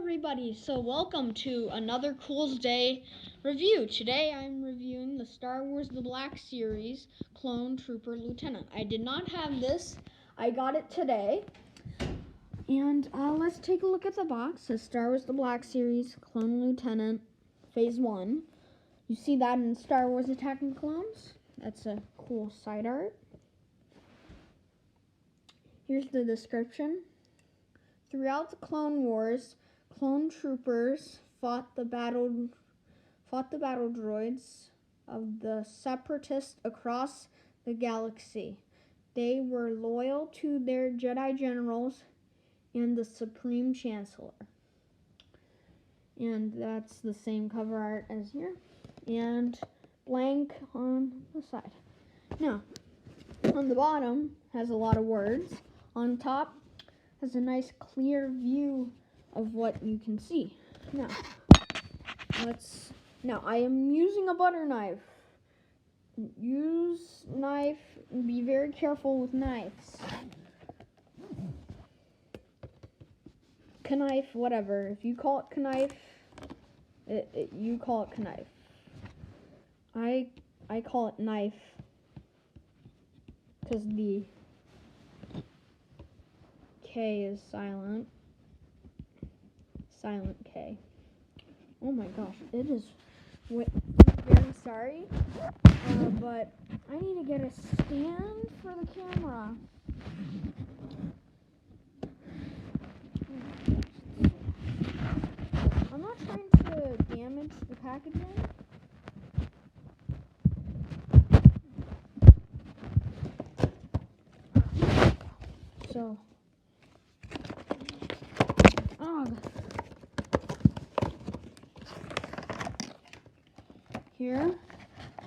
everybody, so welcome to another Coolsday review. Today I'm reviewing the Star Wars The Black Series Clone Trooper Lieutenant. I did not have this, I got it today. And let's take a look at the box. It says Star Wars The Black Series Clone Lieutenant Phase 1. You see that in Star Wars Attack of the Clones? That's a cool side art. Here's the description. Throughout the Clone Wars, clone troopers fought the battle droids of the Separatists across the galaxy. They were loyal to their Jedi generals and the Supreme Chancellor. And that's the same cover art as here. And blank on the side. Now, on the bottom has a lot of words. On top has a nice clear view of what you can see. Now I am using a butter knife. Use knife and be very careful with knives. Knife, whatever. If you call it knife, you call it knife. I call it knife because the K is silent. Silent K. Oh my gosh, it is very sorry, but I need to get a stand for the camera. I'm not trying to damage the packaging. So, here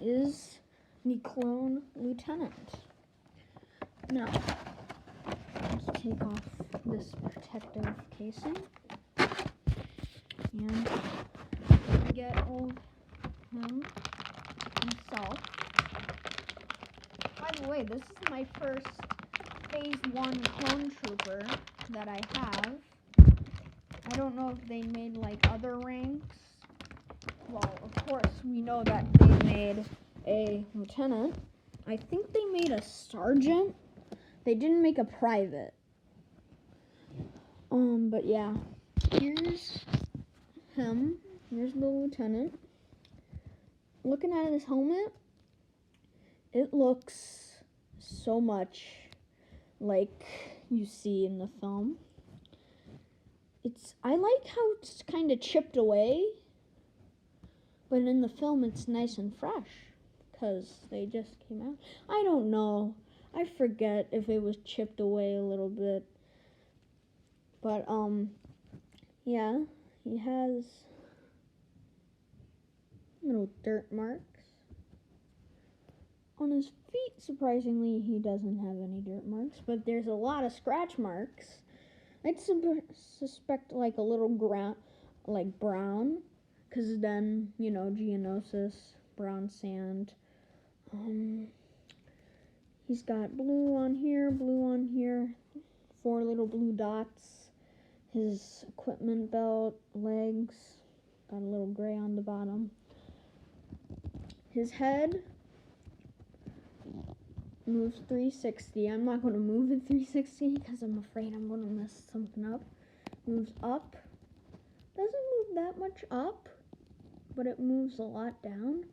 is the Clone Lieutenant. Now, let's take off this protective casing and get him himself. By the way, this is my first Phase 1 clone trooper that I have. I don't know if they made like other ranks. Well, of course, we know that they made a lieutenant. I think they made a sergeant. They didn't make a private. But yeah. Here's him. Here's the lieutenant. Looking at his helmet, it looks so much like you see in the film. I like how it's kind of chipped away. But in the film, it's nice and fresh because they just came out. I don't know. I forget if it was chipped away a little bit. But, yeah, he has little dirt marks. On his feet, surprisingly, he doesn't have any dirt marks, but there's a lot of scratch marks. I'd suspect like a little brown. Because then, geonosis, brown sand. He's got blue on here, 4 little blue dots. His equipment belt, legs, got a little gray on the bottom. His head moves 360. I'm not going to move it 360 because I'm afraid I'm going to mess something up. Moves up. Doesn't move that much up, but it moves a lot down.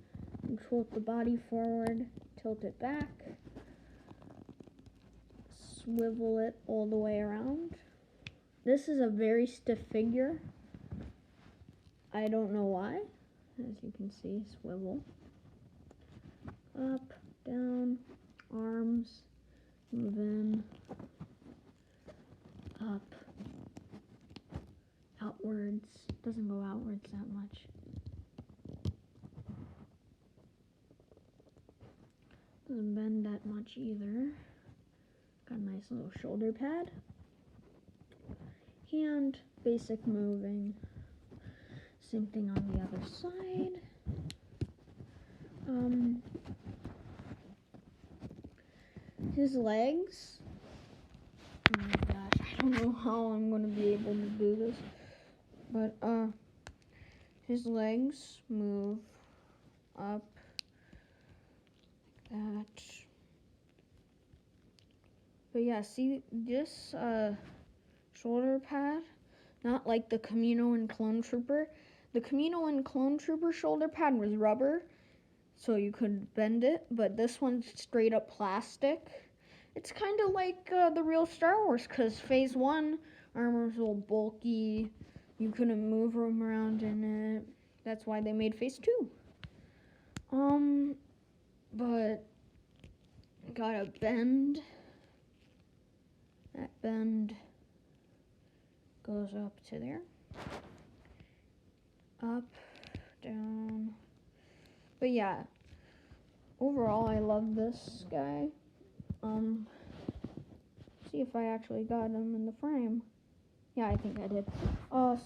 You tilt the body forward, tilt it back, swivel it all the way around. This is a very stiff figure. I don't know why. As you can see, swivel. Up, down, arms, move in, up, outwards. Doesn't go outwards that much. Doesn't bend that much either. Got a nice little shoulder pad. Hand, basic moving. Same thing on the other side. His legs. Oh my gosh, I don't know how I'm going to be able to do this. But his legs move up like that. But yeah, see this shoulder pad, not like the Camino and Clone Trooper. The Camino and Clone Trooper shoulder pad was rubber, so you could bend it, but this one's straight up plastic. It's kind of like the real Star Wars, because Phase 1 armor was a little bulky. You couldn't move them around in it. That's why they made Phase 2. But gotta bend. That bend goes up to there. Up, down. But yeah, overall I love this guy. See if I actually got him in the frame. Yeah, I think I did.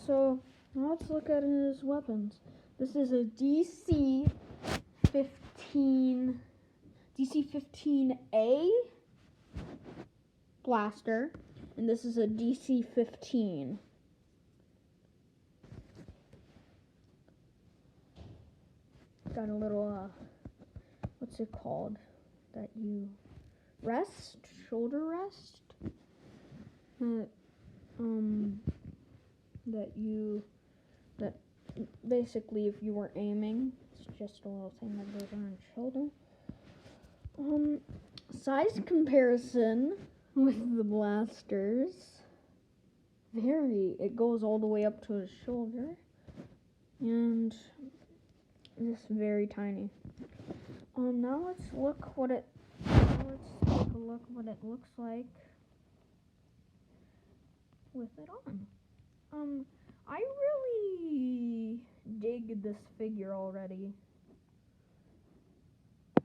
So let's look at his weapons. This is a DC-15A blaster, and this is a DC-15. Got a little what's it called? That you rest, shoulder rest. That basically, if you were aiming, it's just a little thing that goes on your shoulder. Size comparison with the blasters. It goes all the way up to his shoulder, and just very tiny. Now let's take a look what it looks like with it on. I really dig this figure already.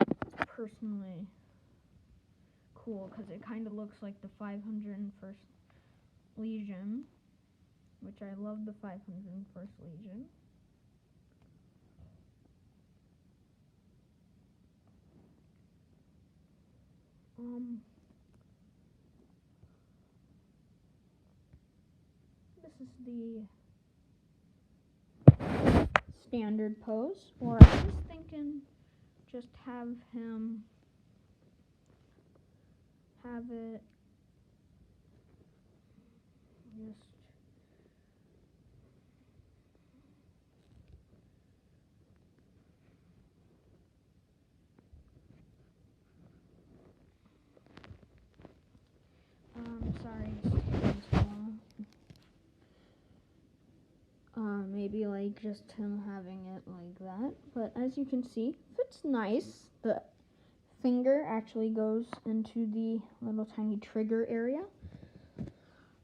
It's personally cool because it kind of looks like the 501st Legion, which I love the 501st Legion. This is the standard pose, or I was thinking just have it just sorry, it's taking so long. Maybe like just him having it like that, but as you can see, fits nice. The finger actually goes into the little tiny trigger area.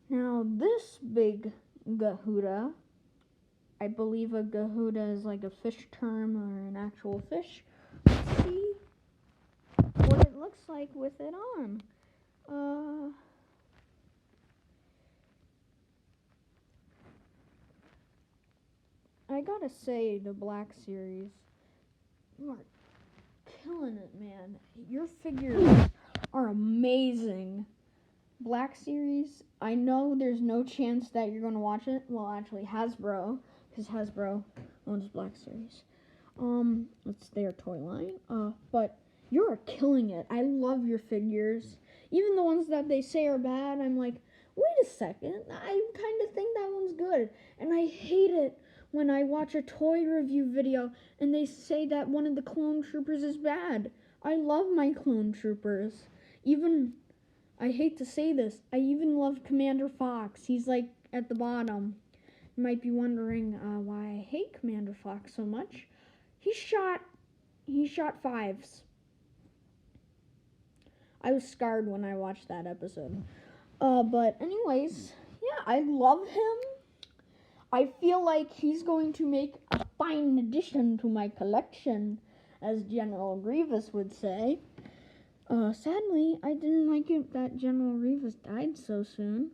Now this big Gahuda, I believe a Gahuda is like a fish term or an actual fish. Let's see what it looks like with it on. I gotta say, the Black Series, you are killing it, man. Your figures are amazing. Black Series, I know there's no chance that you're gonna watch it. Well, actually, Hasbro, because Hasbro owns Black Series. It's their toy line. But you're killing it. I love your figures. Even the ones that they say are bad, I'm like, wait a second. I kind of think that one's good. And I hate it when I watch a toy review video and they say that one of the clone troopers is bad. I love my clone troopers. I hate to say this, I even love Commander Fox. He's like at the bottom. You might be wondering why I hate Commander Fox so much. He shot 5s. I was scarred when I watched that episode. But anyways, yeah, I love him. I feel like he's going to make a fine addition to my collection, as General Grievous would say. Sadly, I didn't like it that General Grievous died so soon.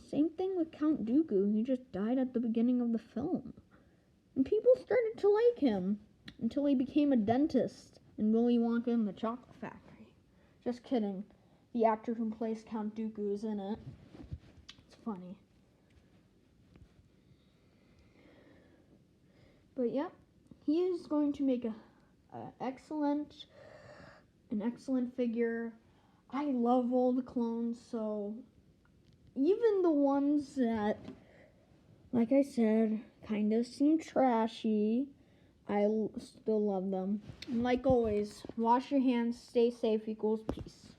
Same thing with Count Dooku. He just died at the beginning of the film. And people started to like him until he became a dentist in Willy Wonka and the Chocolate Factory. Just kidding. The actor who plays Count Dooku is in it. It's funny. But yeah, he is going to make an excellent figure. I love all the clones, so even the ones that, like I said, kind of seem trashy, I still love them. And like always, wash your hands, stay safe equals peace.